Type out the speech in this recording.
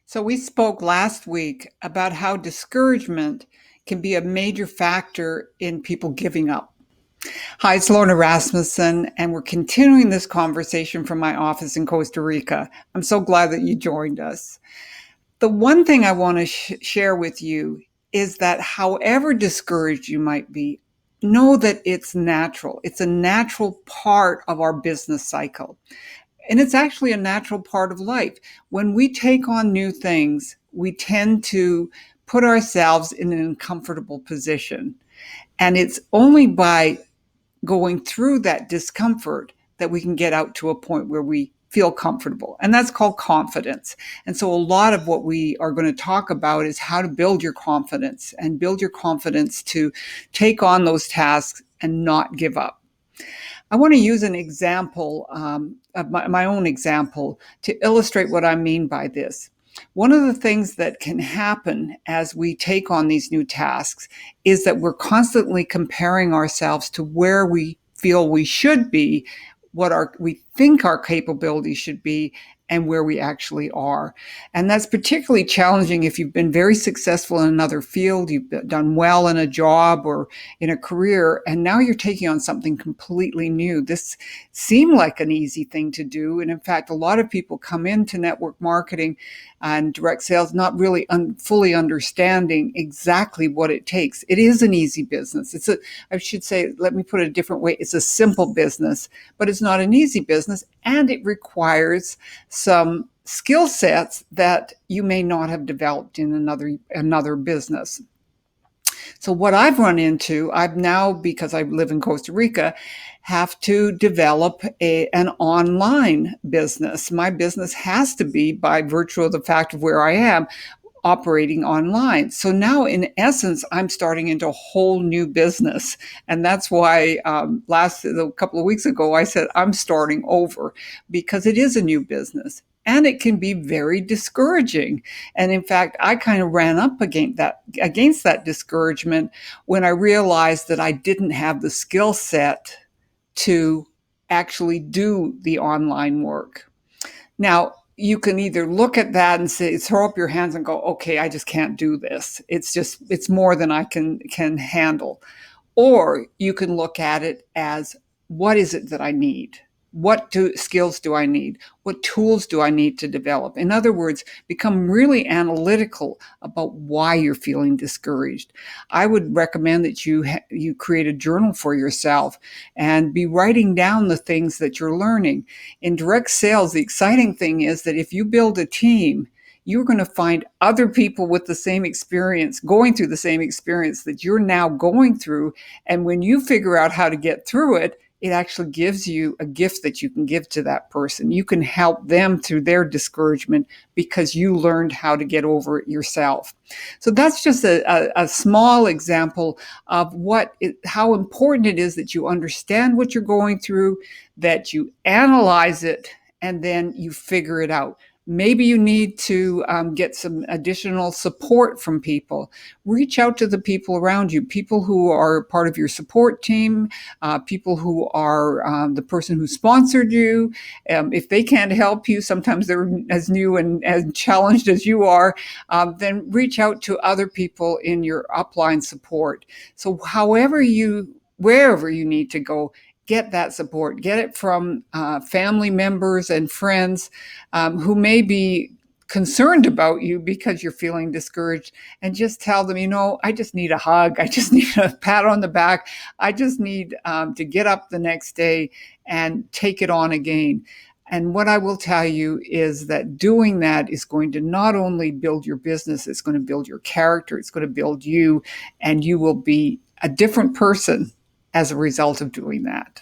So, we spoke last week about how discouragement can be a major factor in people giving up. Hi, it's Lorna Rasmussen, and we're continuing this conversation from my office in Costa Rica. I'm so glad that you joined us. The one thing I want to share with you is that however discouraged you might be, know that it's natural. It's a natural part of our business cycle. And it's actually a natural part of life. When we take on new things, we tend to put ourselves in an uncomfortable position. And it's only by going through that discomfort that we can get out to a point where we feel comfortable. And that's called confidence. And so a lot of what we are going to talk about is how to build your confidence and build your confidence to take on those tasks and not give up. I want to use an example of my own example to illustrate what I mean by this. One of the things that can happen as we take on these new tasks is that we're constantly comparing ourselves to where we feel we should be, we think our capabilities should be, and where we actually are. And that's particularly challenging if you've been very successful in another field, you've done well in a job or in a career, and now you're taking on something completely new. This seemed like an easy thing to do. And in fact, a lot of people come into network marketing and direct sales not really fully understanding exactly what it takes. It is an easy business. I should say, let me put it a different way. It's a simple business, but it's not an easy business, and it requires some skill sets that you may not have developed in another business. So what I've run into, I've now, because I live in Costa Rica, have to develop an online business. My business has to be, by virtue of the fact of where I am, operating online. So now, in essence, I'm starting into a whole new business. And that's why a couple of weeks ago, I said I'm starting over, because it is a new business. And it can be very discouraging. And in fact, I kind of ran up against that discouragement when I realized that I didn't have the skill set to actually do the online work. Now, you can either look at that and say, throw up your hands and go, okay, I just can't do this. It's more than I can handle. Or you can look at it as, what is it that I need? What skills do I need? What tools do I need to develop? In other words, become really analytical about why you're feeling discouraged. I would recommend that you create a journal for yourself and be writing down the things that you're learning. In direct sales, the exciting thing is that if you build a team, you're going to find other people with the same experience, going through the same experience that you're now going through. And when you figure out how to get through it, it actually gives you a gift that you can give to that person. You can help them through their discouragement because you learned how to get over it yourself. So that's just a small example of how important it is that you understand what you're going through, that you analyze it, and then you figure it out. Maybe you need to get some additional support from people. Reach out to the people around you, people who are part of your support team, people who are the person who sponsored you. If they can't help you, sometimes they're as new and as challenged as you are, then reach out to other people in your upline support. So wherever you need to go, get that support. Get it from family members and friends who may be concerned about you because you're feeling discouraged, and just tell them, I just need a hug. I just need a pat on the back. I just need to get up the next day and take it on again. And what I will tell you is that doing that is going to not only build your business, it's going to build your character, it's going to build you, and you will be a different person as a result of doing that.